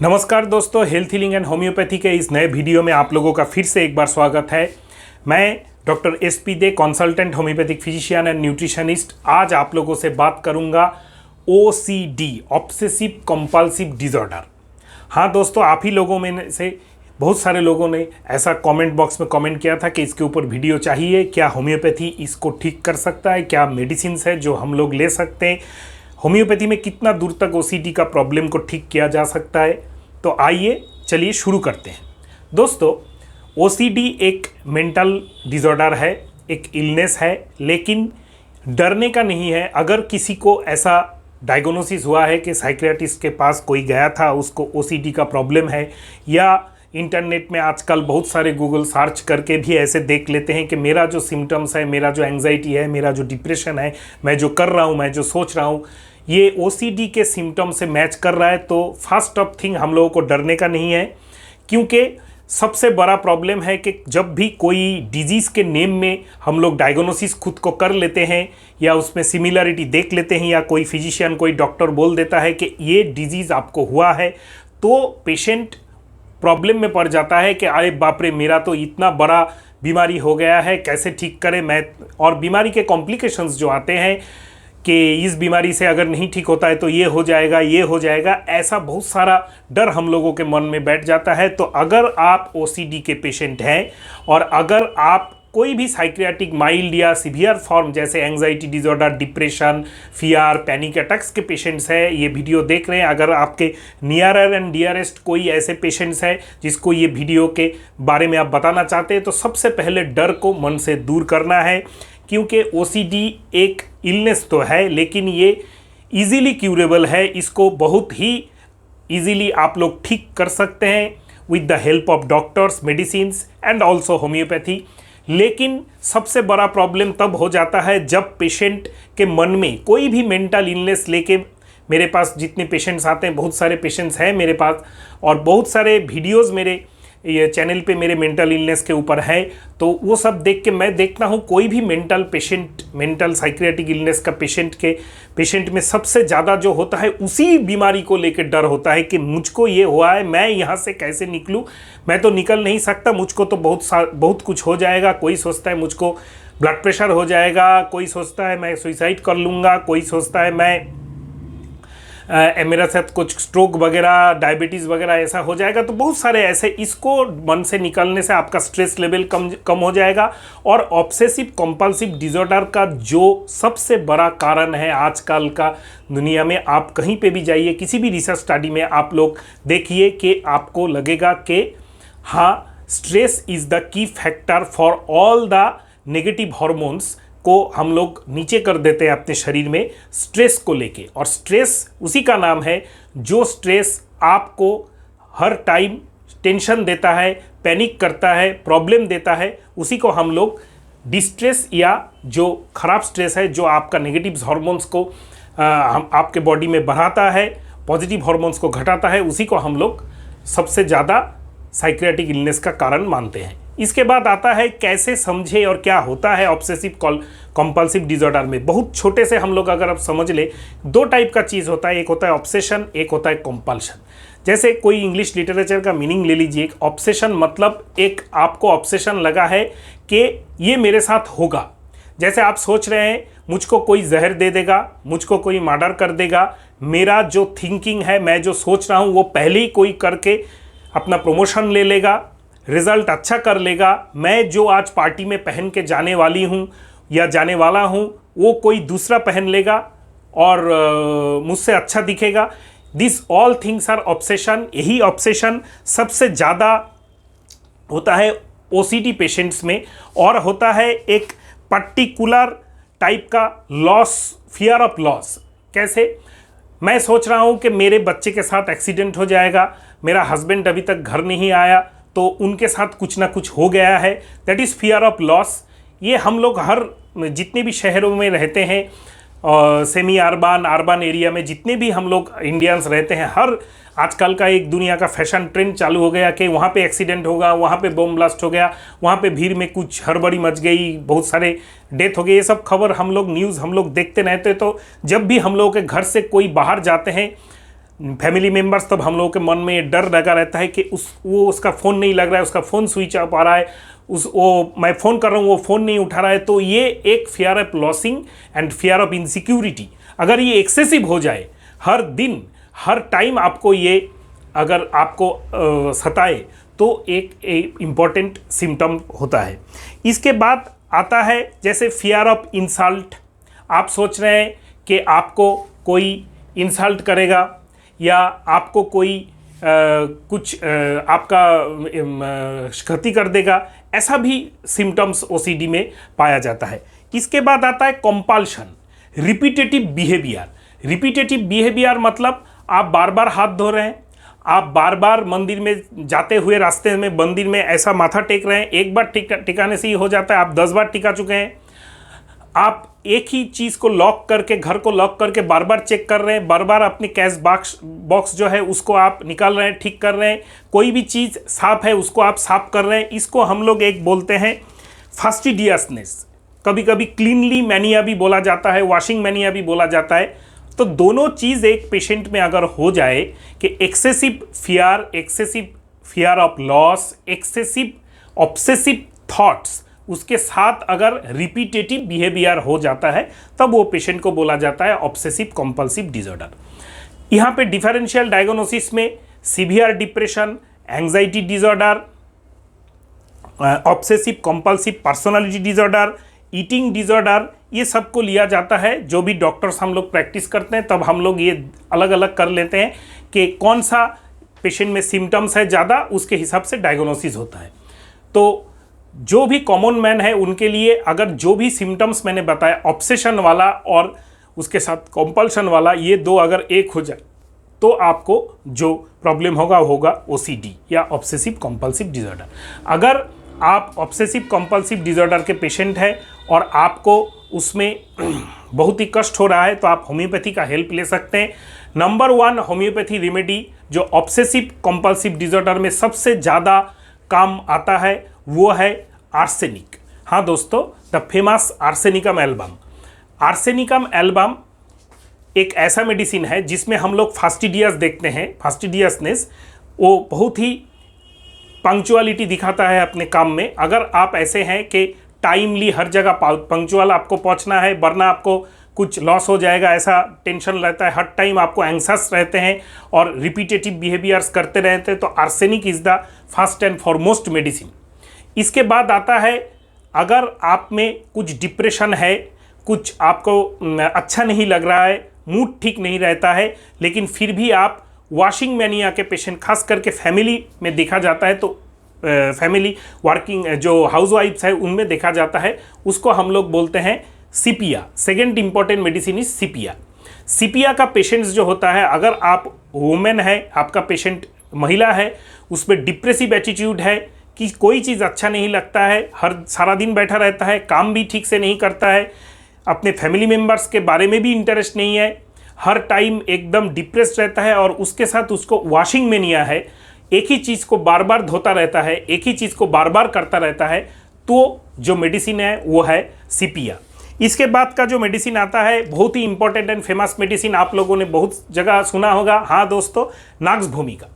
नमस्कार दोस्तों, health healing and homeopathy के इस नए वीडियो में आप लोगों का फिर से एक बार स्वागत है। मैं doctor SP. They, consultant homeopathic physician and nutritionist, आज आप लोगों से बात करूंगा OCD, ऑब्सेसिव कंपल्सिव डिसऑर्डर। हाँ दोस्तों, आप ही लोगों में से बहुत सारे लोगों ने ऐसा कमेंट बॉक्स में कमेंट किया था कि इसके ऊपर वीडियो चाहिए, क्या होम्योपैथी इसको ठीक कर सकता है, क्या मेडिसिन है जो हम लोग ले सकते हैं, होम्योपैथी में कितना दूर तक OCD का प्रॉब्लम को ठीक किया जा सकता है। तो आइए चलिए शुरू करते हैं। दोस्तों, OCD एक मेंटल डिसऑर्डर है, एक इलनेस है, लेकिन डरने का नहीं है। अगर किसी को ऐसा डायग्नोसिस हुआ है कि साइकियाट्रिस्ट के पास कोई गया था, उसको OCD का प्रॉब्लम है, या इंटरनेट में आजकल बहुत सारे गूगल सर्च करके भी ऐसे देख लेते हैं कि मेरा जो सिम्टम्स है, मेरा जो एंग्जाइटी है, मेरा जो डिप्रेशन है, मैं जो कर रहा हूँ, मैं जो सोच रहा हूँ, ये OCD के सिम्टम से मैच कर रहा है, तो फर्स्ट ऑफ थिंग हम लोगों को डरने का नहीं है। क्योंकि सबसे बड़ा प्रॉब्लम है कि जब भी कोई डिजीज़ के नेम में हम लोग डायग्नोसिस खुद को कर लेते हैं या उसमें सिमिलरिटी देख लेते हैं, या कोई फिजिशियन, कोई डॉक्टर बोल देता है कि ये डिजीज़ आपको हुआ है, तो पेशेंट प्रॉब्लम में पड़ जाता है कि अरे बाप रे, मेरा तो इतना बड़ा बीमारी हो गया है, कैसे ठीक करें मैं। और बीमारी के कॉम्प्लिकेशंस जो आते हैं कि इस बीमारी से अगर नहीं ठीक होता है तो ये हो जाएगा, ये हो जाएगा, ऐसा बहुत सारा डर हम लोगों के मन में बैठ जाता है। तो अगर आप OCD के पेशेंट हैं और अगर आप कोई भी साइकियाट्रिक माइल्ड या सीवियर फॉर्म जैसे anxiety disorder, depression, fear, panic attacks के पेशेंट्स हैं, ये वीडियो देख रहे हैं, अगर आपके नियरर एंड डियरेस्ट कोई ऐसे पेशेंट्स हैं जिसको ये वीडियो के बारे में आप बताना चाहते हैं, तो सबसे पहले डर को मन से दूर करना है। क्योंकि OCD एक इलनेस तो है, लेकिन ये इजीली क्यूरेबल है। इसको बहुत ही इजीली आप लोग ठीक कर सकते हैं with the help of doctors, medicines and also homeopathy. लेकिन सबसे बड़ा प्रॉब्लम तब हो जाता है जब पेशेंट के मन में कोई भी मेंटल इलनेस लेके, मेरे पास जितने पेशेंट्स आते हैं, बहुत सारे पेशेंट्स हैं मेरे पास, और बहुत सारे वीडियोस मेरे ये चैनल पे मेरे मेंटल इलनेस के ऊपर है, तो वो सब देख के मैं देखता हूँ कोई भी mental patient, mental psychiatric illness का पेशेंट में सबसे ज़्यादा जो होता है उसी बीमारी को लेकर डर होता है कि मुझको ये हुआ है, मैं यहाँ से कैसे निकलूँ, मैं तो निकल नहीं सकता, मुझको तो बहुत कुछ हो जाएगा। कोई सोचता है मुझको ब्लड प्रेशर हो जाएगा, कोई सोचता है मैं सुसाइड कर लूँगा, कोई सोचता है मैं मेरा साथ कुछ स्ट्रोक वगैरह, डायबिटीज़ वगैरह ऐसा हो जाएगा। तो बहुत सारे ऐसे, इसको मन से निकलने से आपका स्ट्रेस लेवल कम हो जाएगा। और ऑब्सेसिव कंपल्सिव डिसऑर्डर का जो सबसे बड़ा कारण है आजकल का दुनिया में, आप कहीं पे भी जाइए, किसी भी रिसर्च स्टडी में आप लोग देखिए कि आपको लगेगा कि हाँ, stress is the key factor for all the negative hormones को हम लोग नीचे कर देते हैं अपने शरीर में स्ट्रेस को लेके। और स्ट्रेस उसी का नाम है जो स्ट्रेस आपको हर टाइम टेंशन देता है, पैनिक करता है, प्रॉब्लम देता है, उसी को हम लोग डिस्ट्रेस, या जो खराब स्ट्रेस है जो आपका नेगेटिव हार्मोन्स को आपके बॉडी में बढ़ाता है, पॉजिटिव हार्मोन्स को घटाता है, उसी को हम लोग सबसे ज़्यादा साइकियाट्रिक इलनेस का कारण मानते हैं। इसके बाद आता है कैसे समझे और क्या होता है ऑब्सेसिव कंपल्सिव डिसऑर्डर में। बहुत छोटे से हम लोग अगर आप समझ ले, दो टाइप का चीज़ होता है, एक होता है ऑब्सेशन, एक होता है कंपल्शन। जैसे कोई इंग्लिश लिटरेचर का मीनिंग ले लीजिए, ऑब्सेशन मतलब एक आपको ऑब्सेशन लगा है कि ये मेरे साथ होगा। जैसे आप सोच रहे हैं मुझको कोई जहर दे देगा, मुझको कोई मर्डर कर देगा, मेरा जो थिंकिंग है, मैं जो सोच रहा हूँ, वो पहले ही कोई करके अपना प्रमोशन ले लेगा, रिज़ल्ट अच्छा कर लेगा, मैं जो आज पार्टी में पहन के जाने वाली हूँ या जाने वाला हूँ, वो कोई दूसरा पहन लेगा और मुझसे अच्छा दिखेगा। This all things are obsession. यही ऑब्सेशन सबसे ज़्यादा होता है OCD पेशेंट्स में, और होता है एक पर्टिकुलर टाइप का लॉस, फियर ऑफ लॉस। कैसे? मैं सोच रहा हूँ कि मेरे बच्चे के साथ एक्सीडेंट हो जाएगा, मेरा हस्बैंड अभी तक घर नहीं आया, तो उनके साथ कुछ ना कुछ हो गया है, that is fear of loss. ये हम लोग हर जितने भी शहरों में रहते हैं, सेमी अर्बन एरिया में जितने भी हम लोग इंडियंस रहते हैं, हर आजकल का एक दुनिया का फैशन ट्रेंड चालू हो गया कि वहाँ पे एक्सीडेंट होगा, वहाँ पे बम ब्लास्ट हो गया, वहाँ पे भीड़ में कुछ हड़बड़ी मच गई, बहुत सारे डेथ हो गए। ये सब खबर हम लोग, न्यूज़ हम लोग देखते रहते। तो जब भी हम लोग के घर से कोई बाहर जाते हैं फैमिली मेम्बर्स, तब हम लोगों के मन में ये डर लगा रहता है कि उसका फ़ोन नहीं लग रहा है, उसका फ़ोन स्विच ऑफ आ रहा है, मैं फ़ोन कर रहा हूँ वो फ़ोन नहीं उठा रहा है। तो ये एक fear of losing and fear of insecurity, अगर ये एक्सेसिव हो जाए, हर दिन हर टाइम आपको ये अगर आपको सताए, तो एक इम्पॉर्टेंट सिम्टम होता है। इसके बाद आता है जैसे फियर ऑफ इंसल्ट। आप सोच रहे हैं कि आपको कोई इंसल्ट करेगा या आपको कोई आपका क्षति कर देगा, ऐसा भी सिम्टम्स ओसीडी में पाया जाता है। इसके बाद आता है compulsion, repetitive behaviour. Repetitive behaviour मतलब आप बार बार हाथ धो रहे हैं, आप बार बार मंदिर में जाते हुए रास्ते में मंदिर में ऐसा माथा टेक रहे हैं, एक बार टिकाने से ही हो जाता है, आप 10 बार टिका चुके हैं। आप एक ही चीज़ को लॉक करके, घर को लॉक करके बार बार चेक कर रहे हैं, बार बार अपने कैश बॉक्स जो है उसको आप निकाल रहे हैं, ठीक कर रहे हैं, कोई भी चीज़ साफ है उसको आप साफ कर रहे हैं। इसको हम लोग एक बोलते हैं फास्टिडियसनेस, कभी कभी क्लीनली मैनिया भी बोला जाता है, वॉशिंग मैनिया भी बोला जाता है। तो दोनों चीज़ एक पेशेंट में अगर हो जाए कि excessive fear of loss, excessive obsessive thoughts, उसके साथ अगर रिपीटेटिव बिहेवियर हो जाता है, तब वो पेशेंट को बोला जाता है ऑब्सेसिव कंपल्सिव डिसऑर्डर। यहाँ पे डिफरेंशियल डायग्नोसिस में severe depression, anxiety disorder, obsessive compulsive personality disorder, eating disorder, ये सब को लिया जाता है। जो भी डॉक्टर्स हम लोग प्रैक्टिस करते हैं तब हम लोग ये अलग अलग कर लेते हैं कि कौन सा पेशेंट में सिम्टम्स है ज़्यादा, उसके हिसाब से डायग्नोसिस होता है। तो जो भी कॉमन मैन है उनके लिए अगर जो भी सिम्टम्स मैंने बताया, ऑब्सेशन वाला और उसके साथ कंपल्शन वाला, ये दो अगर एक हो जाए तो आपको जो प्रॉब्लम होगा ओसीडी या ऑब्सेसिव कंपल्सिव डिसऑर्डर। अगर आप ऑब्सेसिव कंपल्सिव डिसऑर्डर के पेशेंट हैं और आपको उसमें बहुत ही कष्ट हो रहा है, तो आप होम्योपैथी का हेल्प ले सकते हैं। नंबर 1 होम्योपैथी रेमेडी जो ऑब्सेसिव कंपल्सिव डिसऑर्डर में सबसे ज़्यादा काम आता है वो है आर्सेनिक। हाँ दोस्तों, the famous arsenicum album. Arsenicum album एक ऐसा मेडिसिन है जिसमें हम लोग फास्टिडियस देखते हैं, फास्टिडियसनेस, वो बहुत ही पंक्चुअलिटी दिखाता है अपने काम में। अगर आप ऐसे हैं कि टाइमली हर जगह पंक्चुअल आपको पहुंचना है, वरना आपको कुछ लॉस हो जाएगा, ऐसा टेंशन रहता है, हर टाइम आपको एंग्जायस रहते हैं और रिपीटेटिव बिहेवियर्स करते रहते हैं, तो arsenic is the first and foremost medicine. इसके बाद आता है अगर आप में कुछ डिप्रेशन है, कुछ आपको अच्छा नहीं लग रहा है, मूड ठीक नहीं रहता है, लेकिन फिर भी आप वॉशिंग मैनिया के पेशेंट, खास करके फैमिली में देखा जाता है, तो फैमिली वर्किंग जो हाउसवाइफ्स है उनमें देखा जाता है, उसको हम लोग बोलते हैं सीपिया। सेकेंड इंपॉर्टेंट मेडिसिन इज सीपिया। सीपिया का पेशेंट्स जो होता है, अगर आप वुमेन है, आपका पेशेंट महिला है, उसमें डिप्रेसिव एटीट्यूड है कि कोई चीज़ अच्छा नहीं लगता है, सारा दिन बैठा रहता है, काम भी ठीक से नहीं करता है, अपने फैमिली मेम्बर्स के बारे में भी इंटरेस्ट नहीं है, हर टाइम एकदम डिप्रेस्ड रहता है और उसके साथ उसको वॉशिंग मैनिया है, एक ही चीज़ को बार बार धोता रहता है, एक ही चीज़ को बार बार करता रहता है, तो जो मेडिसिन है वो है सीपिया। इसके बाद का जो मेडिसिन आता है, बहुत ही इंपॉर्टेंट एंड फेमस मेडिसिन, आप लोगों ने बहुत जगह सुना होगा। हाँ दोस्तों, नाक्स भूमिका।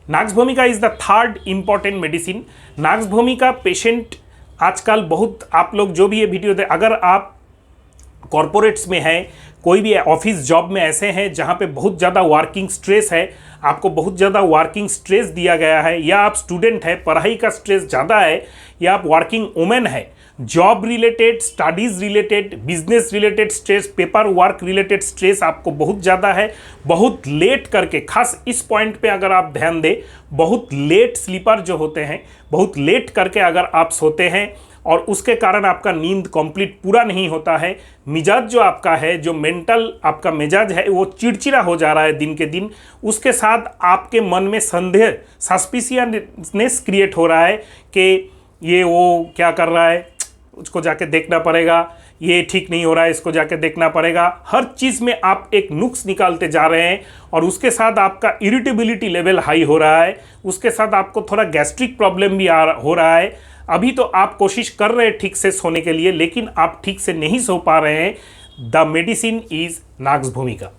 नाक्स भूमिका is the third important medicine. Nux भूमिका पेशेंट आजकल बहुत, आप लोग जो भी ये वीडियो दे, अगर आप कॉरपोरेट्स में हैं, कोई भी ऑफिस जॉब में ऐसे हैं जहाँ पे बहुत ज़्यादा वर्किंग स्ट्रेस है, आपको बहुत ज़्यादा वर्किंग स्ट्रेस दिया गया है, या आप स्टूडेंट है, पढ़ाई का स्ट्रेस ज़्यादा है, या आप वर्किंग वुमेन है, job related, studies related, business related stress, paper work related stress आपको बहुत ज़्यादा है, बहुत लेट करके, खास इस पॉइंट पे अगर आप ध्यान दें, बहुत लेट स्लीपर जो होते हैं, बहुत लेट करके अगर आप सोते हैं और उसके कारण आपका नींद कंप्लीट पूरा नहीं होता है, मिजाज जो आपका है, जो मेंटल आपका मिजाज है, वो चिड़चिड़ा हो जा रहा है दिन के दिन, उसके साथ आपके मन में संदेह, सस्पिशियसनेस क्रिएट हो रहा है कि ये वो क्या कर रहा है, उसको जाके देखना पड़ेगा, ये ठीक नहीं हो रहा है, इसको जाके देखना पड़ेगा, हर चीज़ में आप एक नुक्स निकालते जा रहे हैं और उसके साथ आपका इरिटेबिलिटी लेवल हाई हो रहा है, उसके साथ आपको थोड़ा गैस्ट्रिक प्रॉब्लम भी हो रहा है। अभी तो आप कोशिश कर रहे हैं ठीक से सोने के लिए, लेकिन आप ठीक से नहीं सो पा रहे हैं। द मेडिसिन इज नाक्स भूमिका।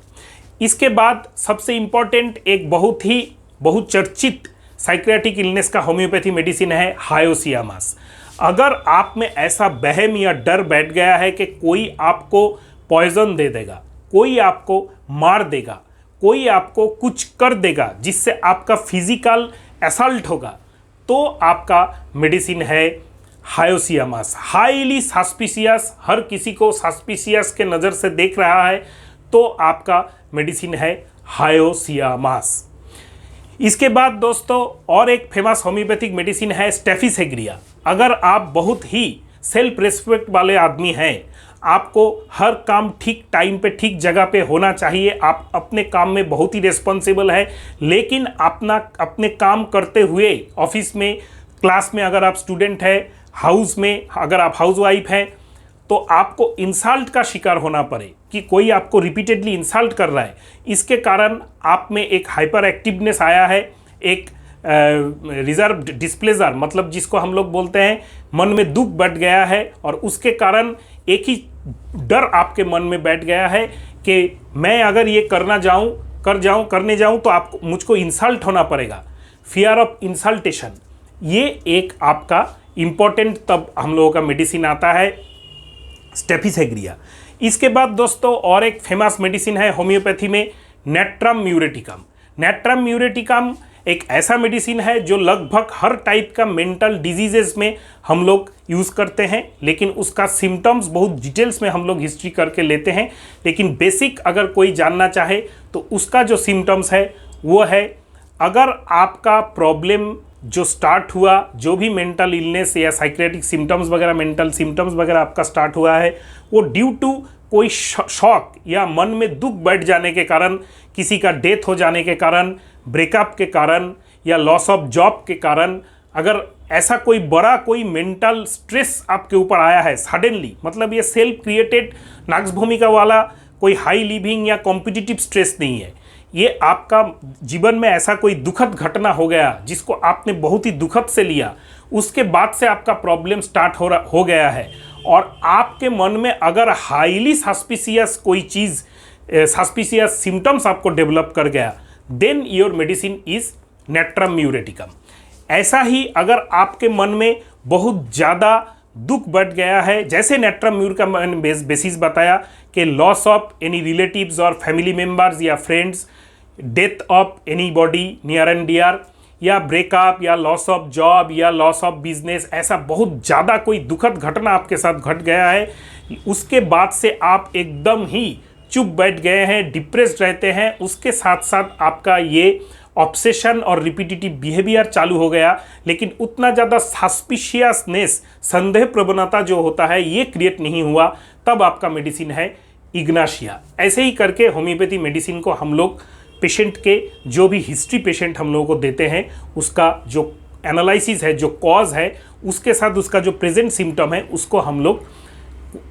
इसके बाद सबसे इम्पॉर्टेंट एक बहुत चर्चित साइक्रेटिक इलनेस का होम्योपैथी मेडिसिन है हायोसियामास। अगर आप में ऐसा वहम या डर बैठ गया है कि कोई आपको पॉइजन दे देगा, कोई आपको मार देगा, कोई आपको कुछ कर देगा जिससे आपका फिजिकल असल्ट होगा, तो आपका मेडिसिन है हायोसियामास। हाईली सस्पिशियस, हर किसी को सस्पिशियस के नज़र से देख रहा है, तो आपका मेडिसिन है हायोसियामास। इसके बाद दोस्तों और एक फेमस होम्योपैथिक मेडिसिन है स्टेफिसेग्रिया। अगर आप बहुत ही सेल्फ रिस्पेक्ट वाले आदमी हैं, आपको हर काम ठीक टाइम पे ठीक जगह पे होना चाहिए, आप अपने काम में बहुत ही रिस्पॉन्सिबल है, लेकिन अपने काम करते हुए ऑफिस में, क्लास में अगर आप स्टूडेंट हैं, हाउस में अगर आप हाउसवाइफ हैं, तो आपको इंसल्ट का शिकार होना पड़े कि कोई आपको रिपीटेडली इंसल्ट कर रहा है, इसके कारण आप में एक हाइपर एक्टिवनेस आया है, एक रिजर्व डिस्प्लेजर, मतलब जिसको हम लोग बोलते हैं मन में दुख बढ़ गया है, और उसके कारण एक ही डर आपके मन में बैठ गया है कि मैं अगर ये करने जाऊं तो आपको मुझको इंसल्ट होना पड़ेगा। फियर ऑफ इंसल्टेशन, ये एक आपका इम्पोर्टेंट तब हम लोगों का मेडिसिन आता है स्टेफिसेग्रिया। इसके बाद दोस्तों और एक फेमस मेडिसिन है होम्योपैथी में नेट्रम म्यूरेटिकम। नेट्रम म्यूरेटिकम एक ऐसा मेडिसिन है जो लगभग हर टाइप का मेंटल डिजीजेस में हम लोग यूज़ करते हैं, लेकिन उसका सिम्टम्स बहुत डिटेल्स में हम लोग हिस्ट्री करके लेते हैं, लेकिन बेसिक अगर कोई जानना चाहे तो उसका जो सिम्टम्स है वो है, अगर आपका प्रॉब्लम जो स्टार्ट हुआ, जो भी मेंटल इलनेस या साइक्रेटिक सिम्टम्स वगैरह, मेंटल सिम्टम्स वगैरह आपका स्टार्ट हुआ है, वो ड्यू टू कोई शॉक या मन में दुख बैठ जाने के कारण, किसी का डेथ हो जाने के कारण, ब्रेकअप के कारण या लॉस ऑफ जॉब के कारण, अगर ऐसा कोई बड़ा कोई मेंटल स्ट्रेस आपके ऊपर आया है सडनली, मतलब ये सेल्फ क्रिएटेड नाक्स भूमिका वाला कोई हाई लिविंग या कॉम्पिटिटिव स्ट्रेस नहीं है, ये आपका जीवन में ऐसा कोई दुखद घटना हो गया जिसको आपने बहुत ही दुखद से लिया, उसके बाद से आपका प्रॉब्लम स्टार्ट हो गया है, और आपके मन में अगर हाईली सस्पिशियस कोई चीज़, सस्पिशियस सिम्टम्स आपको डेवलप कर गया, then your medicine is natrum muriaticum. ऐसा ही अगर आपके मन में बहुत ज़्यादा दुख बढ़ गया है, जैसे नेट्रम म्यूर का मैंने बेसिस बताया कि लॉस ऑफ एनी रिलेटिव्स और फैमिली मेम्बर्स या friends, death of any body near and dear, या ब्रेकअप या लॉस ऑफ जॉब या लॉस ऑफ बिजनेस, ऐसा बहुत ज़्यादा कोई दुखद घटना आपके साथ घट गया है, उसके बाद से आप एकदम ही चुप बैठ गए हैं, डिप्रेस्ड रहते हैं, उसके साथ साथ आपका ये ऑब्सेशन और रिपीटिटिव बिहेवियर चालू हो गया, लेकिन उतना ज़्यादा सस्पिशियसनेस, संदेह प्रवणता जो होता है ये क्रिएट नहीं हुआ, तब आपका मेडिसिन है इग्नाशिया। ऐसे ही करके होम्योपैथी मेडिसिन को हम लोग पेशेंट के जो भी हिस्ट्री पेशेंट हम लोगों को देते हैं, उसका जो एनालिसिस है, जो कॉज है, उसके साथ उसका जो प्रेजेंट सिम्टम है, उसको हम लोग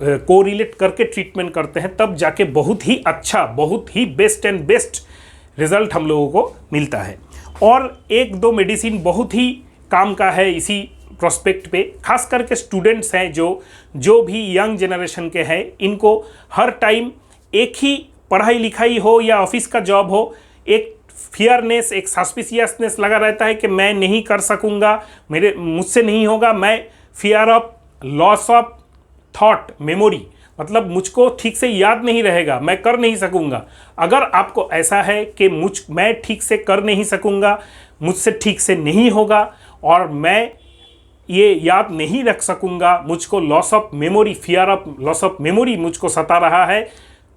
कोरिलेट करके ट्रीटमेंट करते हैं, तब जाके बहुत ही अच्छा, बहुत ही बेस्ट रिजल्ट हम लोगों को मिलता है। और एक दो मेडिसिन बहुत ही काम का है इसी प्रोस्पेक्ट पे, खास करके स्टूडेंट्स हैं जो भी यंग जनरेशन के हैं, इनको हर टाइम एक ही पढ़ाई लिखाई हो या ऑफिस का जॉब हो, एक फियरनेस, एक सस्पिशियसनेस लगा रहता है कि मैं नहीं कर सकूँगा, मुझसे नहीं होगा, मैं fear of loss of thought memory, मतलब मुझको ठीक से याद नहीं रहेगा, मैं कर नहीं सकूँगा। अगर आपको ऐसा है कि मैं ठीक से कर नहीं सकूँगा, मुझसे ठीक से नहीं होगा और मैं ये याद नहीं रख सकूँगा, मुझको loss of memory, fear of loss of memory मुझको सता रहा है,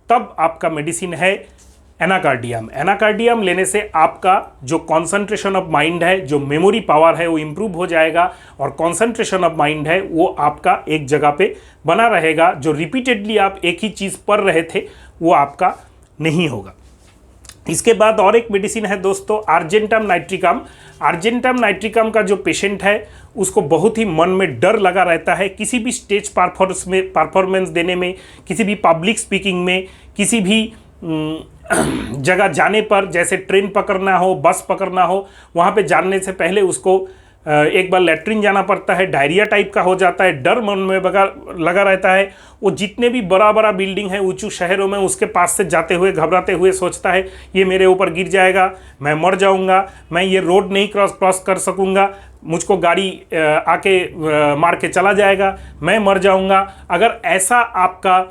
तब आपका मेडिसिन है एनाकार्डियम। एनाकार्डियम लेने से आपका जो कॉन्सेंट्रेशन ऑफ माइंड है, जो मेमोरी पावर है, वो इम्प्रूव हो जाएगा, और कॉन्सेंट्रेशन ऑफ माइंड है वो आपका एक जगह पे बना रहेगा। जो रिपीटेडली आप एक ही चीज़ पढ़ रहे थे वो आपका नहीं होगा। इसके बाद और एक मेडिसिन है दोस्तों अर्जेंटम नाइट्रिकम। अर्जेंटम नाइट्रिकम का जो पेशेंट है उसको बहुत ही मन में डर लगा रहता है, किसी भी स्टेज परफॉर्मेंस देने में, किसी भी पब्लिक स्पीकिंग में, किसी भी जगह जाने पर, जैसे ट्रेन पकड़ना हो, बस पकड़ना हो, वहाँ पे जाने से पहले उसको एक बार लेटरिन जाना पड़ता है, डायरिया टाइप का हो जाता है, डर मन में लगा रहता है। वो जितने भी बड़ा बड़ा बिल्डिंग है ऊंचे शहरों में, उसके पास से जाते हुए घबराते हुए सोचता है ये मेरे ऊपर गिर जाएगा, मैं मर जाऊंगा, मैं ये रोड नहीं क्रॉस कर सकूंगा, मुझको गाड़ी आके मार के चला जाएगा, मैं मर जाऊंगा। अगर ऐसा आपका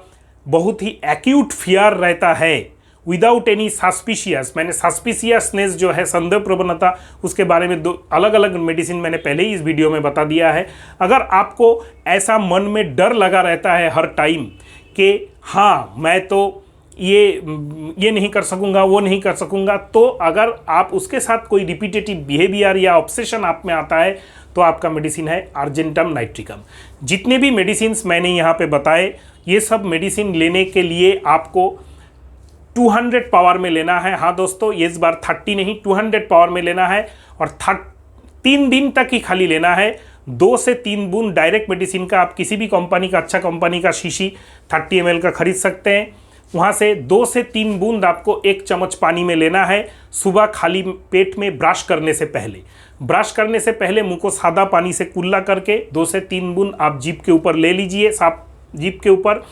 बहुत ही एक्यूट फियर रहता है विदाउट एनी सस्पिशियस, मैंने सस्पिशियसनेस जो है संदेह प्रवणता, उसके बारे में 2 अलग अलग मेडिसिन मैंने पहले ही इस वीडियो में बता दिया है। अगर आपको ऐसा मन में डर लगा रहता है हर टाइम कि हाँ मैं तो ये नहीं कर सकूंगा, वो नहीं कर सकूंगा, तो अगर आप उसके साथ कोई रिपीटेटिव बिहेवियर या ऑब्सेशन आप में आता है तो आपका मेडिसिन है अर्जेंटम नाइट्रिकम। जितने भी मेडिसिन मैंने यहाँ पे बताए, ये सब मेडिसिन लेने के लिए आपको 200 पावर में लेना है। हाँ दोस्तों, ये इस बार 30 नहीं 200 पावर में लेना है और 3 दिन तक ही खाली लेना है। 2 से 3 बूंद डायरेक्ट मेडिसिन का आप किसी भी कंपनी का, अच्छा कंपनी का शीशी 30 ml का खरीद सकते हैं। वहाँ से 2 से 3 बूंद आपको 1 चम्मच पानी में लेना है सुबह खाली पेट में ब्रश करने से पहले। ब्रश करने से पहले मुंह को सादा पानी से कुल्ला करके 2 से 3 बूंद आप जीभ के ऊपर ले लीजिए, साफ जीभ के ऊपर,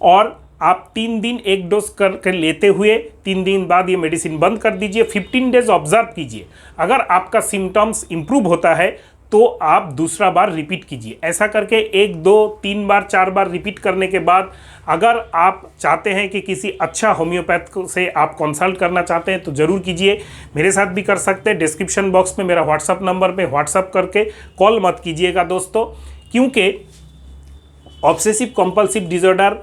और आप 3 दिन 1 डोज करके लेते हुए 3 दिन बाद ये मेडिसिन बंद कर दीजिए। 15 डेज ऑब्जर्व कीजिए। अगर आपका सिम्टम्स इंप्रूव होता है तो आप दूसरा बार रिपीट कीजिए। ऐसा करके 1, 2, 3 बार 4 बार रिपीट करने के बाद अगर आप चाहते हैं कि किसी अच्छा होम्योपैथ से आप कंसल्ट करना चाहते हैं तो ज़रूर कीजिए। मेरे साथ भी कर सकते हैं। डिस्क्रिप्शन बॉक्स में मेरा व्हाट्सअप नंबर पे व्हाट्सअप करके कॉल मत कीजिएगा दोस्तों, क्योंकि ऑब्सेसिव कंपल्सिव डिसऑर्डर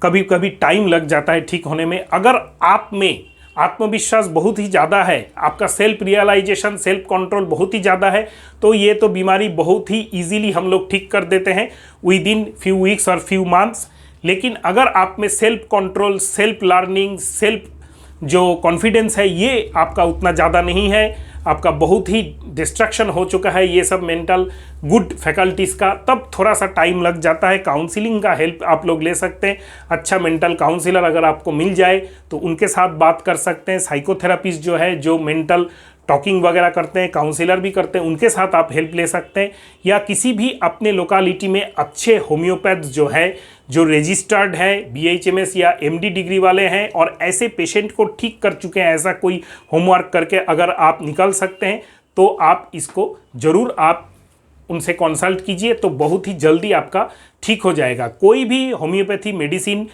कभी कभी टाइम लग जाता है ठीक होने में। अगर आप में आत्मविश्वास बहुत ही ज़्यादा है, आपका सेल्फ रियलाइजेशन, सेल्फ कंट्रोल बहुत ही ज़्यादा है, तो ये तो बीमारी बहुत ही इजीली हम लोग ठीक कर देते हैं विद इन फ्यू वीक्स और फ्यू मंथ्स। लेकिन अगर आप में self control, self learning, self जो कॉन्फिडेंस है ये आपका उतना ज़्यादा नहीं है, आपका बहुत ही डिस्ट्रैक्शन हो चुका है ये सब मेंटल गुड फैकल्टीज़ का, तब थोड़ा सा टाइम लग जाता है। काउंसलिंग का हेल्प आप लोग ले सकते हैं। अच्छा मेंटल काउंसलर अगर आपको मिल जाए तो उनके साथ बात कर सकते हैं। साइकोथेरापिस्ट जो है, जो मेंटल टॉकिंग वगैरह करते हैं, काउंसलर भी करते हैं, उनके साथ आप हेल्प ले सकते हैं। या किसी भी अपने लोकालिटी में अच्छे होम्योपैथ जो है, जो रजिस्टर्ड है, BHMS या MD डिग्री वाले हैं और ऐसे पेशेंट को ठीक कर चुके हैं, ऐसा कोई होमवर्क करके अगर आप निकल सकते हैं तो आप इसको ज़रूर आप उनसे कंसल्ट कीजिए, तो बहुत ही जल्दी आपका ठीक हो जाएगा। कोई भी होम्योपैथी मेडिसिन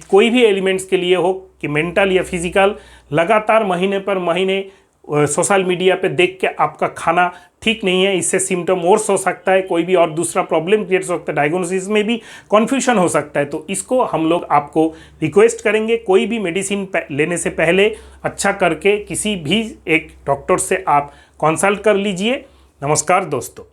कोई भी एलिमेंट्स के लिए हो, कि मेंटल या फिजिकल, लगातार महीने पर महीने सोशल मीडिया पे देख के आपका खाना ठीक नहीं है, इससे सिम्टम वर्स हो सकता है, कोई भी और दूसरा प्रॉब्लम क्रिएट हो सकता है, डायग्नोसिस में भी कन्फ्यूजन हो सकता है। तो इसको हम लोग आपको रिक्वेस्ट करेंगे, कोई भी मेडिसिन लेने से पहले अच्छा करके किसी भी एक डॉक्टर से आप कंसल्ट कर लीजिए। नमस्कार दोस्तों।